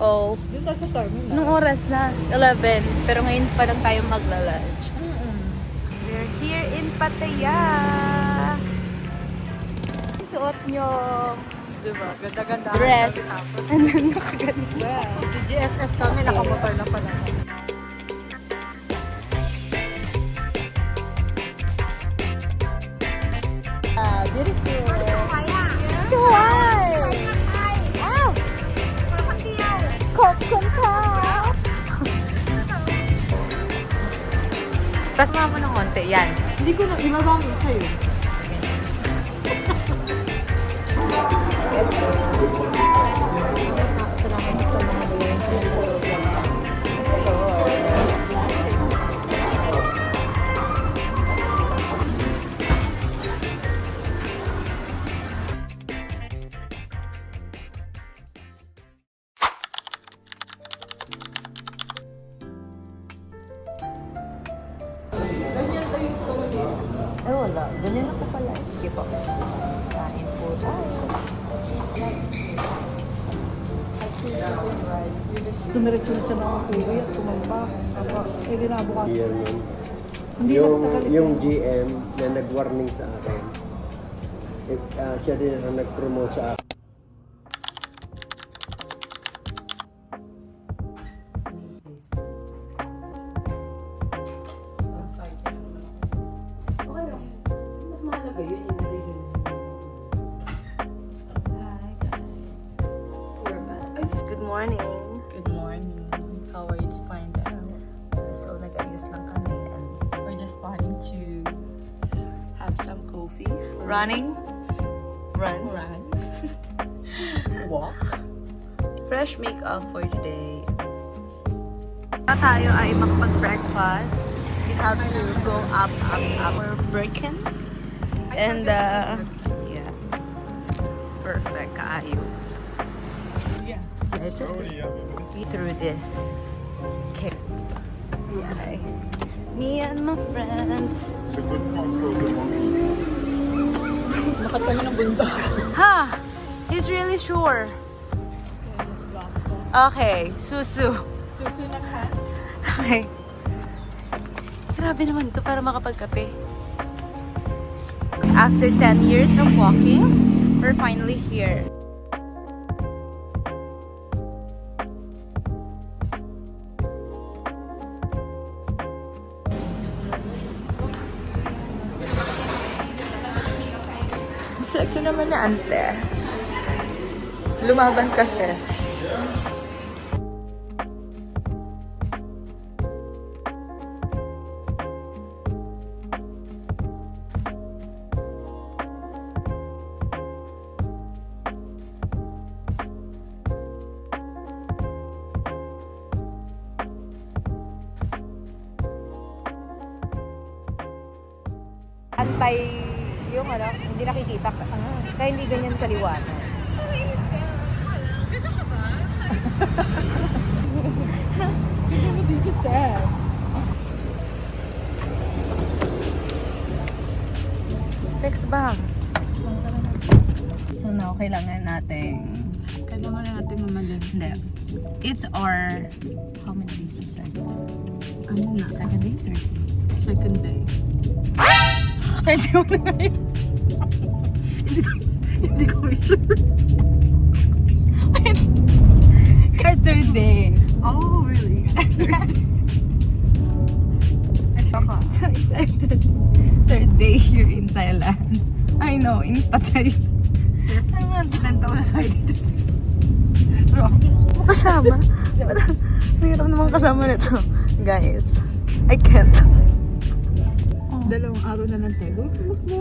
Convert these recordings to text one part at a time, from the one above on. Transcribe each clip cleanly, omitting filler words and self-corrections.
Oo. Doon tayo sa terminal. Anong oras na? 11. Pero ngayon pa lang tayo magla-lunch. We're here in Pattaya. Suot nyo. Diba? Ganda-ganda. Dress. Tapos, Ano nakaganito? GSS kami, nakamotor na pala. Beautiful. So why? Wow. Kokon ka. Tapos mo ng konti. Yan. Hindi ko na ibaba mo sa'yo. Eh wala. Ganyan ako pala. Sige po. Kain po tayo. Dumiretso na siya ng kuwi at sumampa. Eh, dinabukas. Yan yun. Hindi Yung GM na nag-warning sa akin, siya din ang nag-promote sa akin. Good morning. Good morning. How are you to find out? So, nag-ayos lang kami and We're just planning to have some coffee. running. Run. Run. Walk. Fresh makeup for today. Tayo ay makapag-breakfast. We have to go up. We're breaking. And, yeah. Perfect. Kaayo. Yeah. It's okay. Be through this. Okay. Yeah. Me and my friends. Lakad kami ng bundok. Ha! He's really sure. Okay. Susu. Susunod ka? Okay. Grabe naman ito para makapagkape. After 10 years of walking, we're finally here. Sexy naman na ante. Lumaban ka, sis. Antay yung ano, hindi nakikita ka. Kaya hindi ganyan kaliwanag. Nakainis ka. Ganda ka ba? Ganda mo dito, Seth. Sex bomb. So now, kailangan natin... Kailangan na natin mamalim. Hindi. It's our... How many days is that? Ano na? Second day? Third day? Second day. Third day mo na yun. Hindi ko sure. Third day. Oh, really? So it's our third day here in Thailand. I know, in Pattaya. Sis, ilan taon na tayo dito, sis? Wrong. Kasama? Mayroon namang kasama nito. Guys, I can't. Dalawang araw na lang tayo.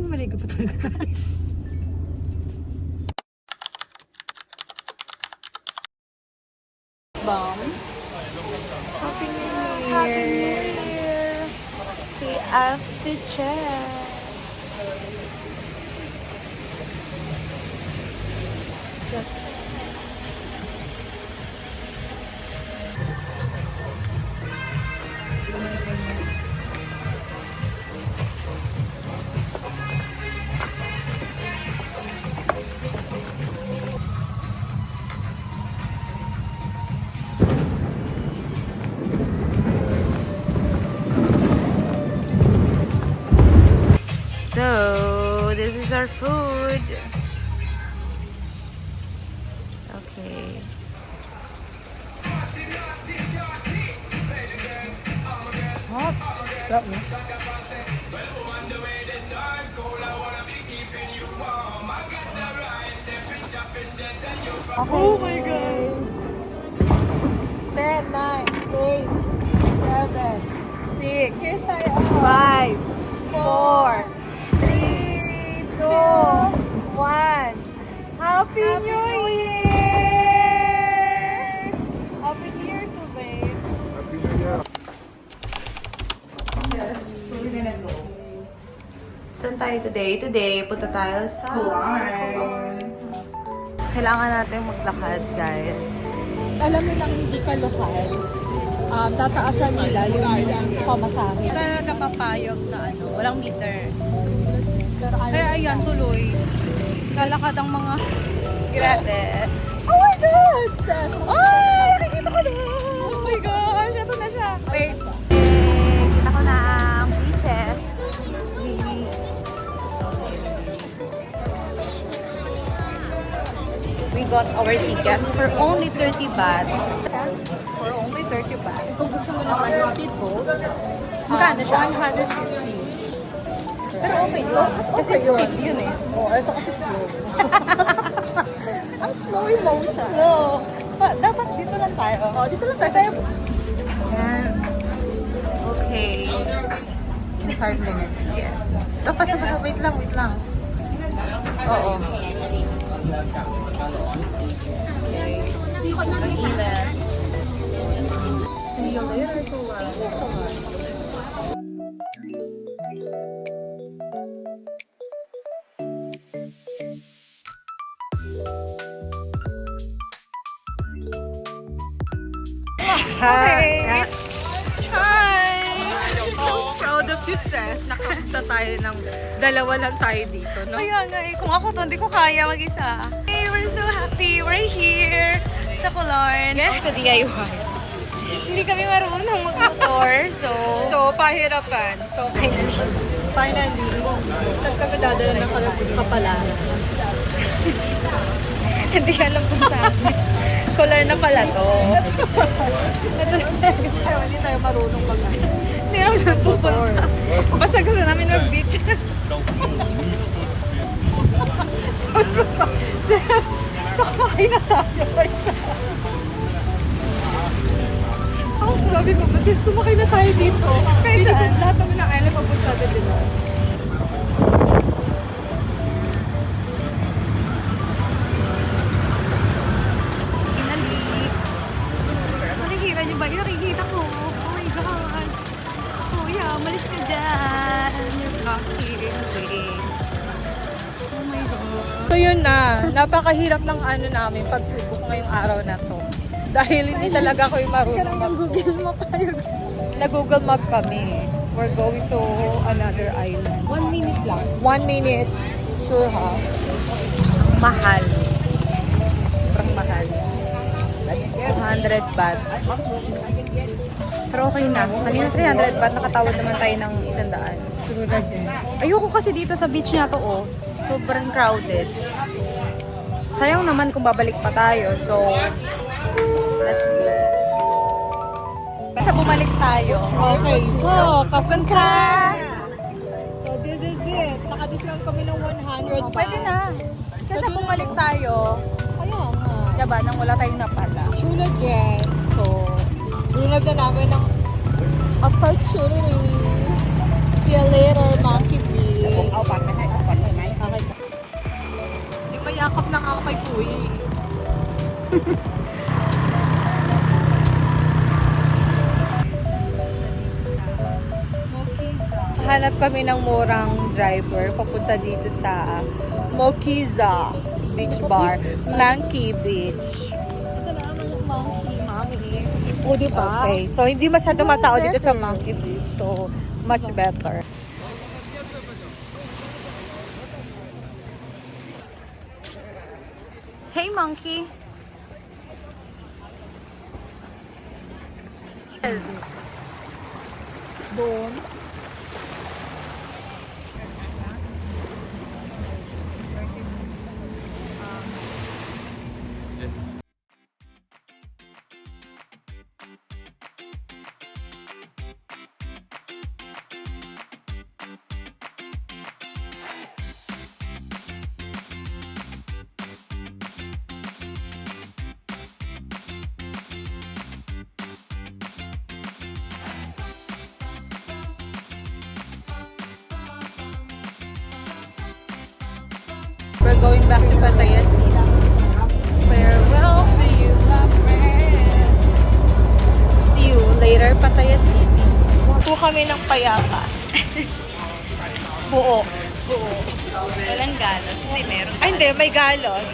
Maligo pa talaga tayo. Bomb. Happy New Year. Happy New Year. Happy after check. Just Sarap mo. Oh my God! 10, 9, 8, 7, 6, 5, 4, 3, 2, 1. Happy New Year! Happy New Year, Subay! Saan tayo today? Today, punta tayo sa Kailangan natin maglakad, guys. Alam mo lang hindi ka lokal, tataasan nila yung pamasahe. Talaga papayog na ano, walang meter. Pero Kaya ayan, tuloy. Lalakad ang mga... Grabe. Oh my God! Sis! Ay! Nakikita ko na! Oh my gosh! Ito na siya. Wait. Kita ko na ang beaches. We got our ticket for only 30 baht. for only 30 baht. Kung gusto mo naman ng speedboat, Magkano siya? 150. Pero okay yun. Kasi speed yun eh. Oh, ito kasi slow. Ang slow emotion. Slow. Dapat dito lang tayo. Oh, dito lang tayo. Ayan. Okay. 5 minutes. Yes. So, basta. Wait lang. Oo. Ang ilan. See you later, Tula. Hi! I'm so proud of you, sis. Nakapunta tayo ng dalawa lang tayo dito, no? Kaya nga eh. Kung ako to, hindi ko kaya mag-isa. Hey, we're so happy. We're here sa Colarn. Yes. Sa DIY. Hindi kami marunong mag-motor, so pahirapan. So, Finally, saan kami dadala ng kapalaran? hindi alam kung saan. Colarn na pala to. Ayaw, hindi tayo marunong Hindi alam saan pupunta. Basta gusto namin mag-beach. Sakmakay na tayo. Oh, sabi ko, kasi sumakay na tayo dito. Kahit saan? Lahat naman ng island papunta din, di ba? Nakikita niyo ba? Nakikita ko. Oh my God. Kuya, malis ka dyan. You're blocking. Oh my God. So yun na, napakahirap ng ano namin pagsubok ngayong araw na to. Dahil hindi talaga ako yung marunong Google mo tayo. Na-Google Map kami. We're going to another island. 1 minute lang. 1 minute. Sure ha? Mahal. Sobrang mahal. 200 baht. Pero okay na. Kanina 300 baht. Nakatawad naman tayo ng 100. Ayoko kasi dito sa beach na to, oh. Sobrang crowded. Sayang naman kung babalik pa tayo. So, let's go. Basta bumalik tayo. Okay, so, kapag ka! So, this is it. Naka-discount kami ng 100 pa. Pwede na. Kasi bumalik tayo. Kaya nga. Diba? Nang wala tayong napala. Chula dyan. So, lunag na namin ng opportunity. See you later, Monkey Beach. Okay. Hindi mayakap na nga ako kay Kuya. Hanap kami ng murang driver papunta dito sa Mokiza Beach Bar, Monkey Beach. Ito na naman yung Monkey, Mami. O, diba? Okay, so hindi masyado matao dito sa Monkey Beach. So, much better. Hey, monkey. Yes. Doon. we're going back to Pattaya City. Farewell to you, my friend. See you later, Pattaya City. Po kami ng payapa. Buo. Walang galos. Hindi, meron. Ay, hindi. May galos.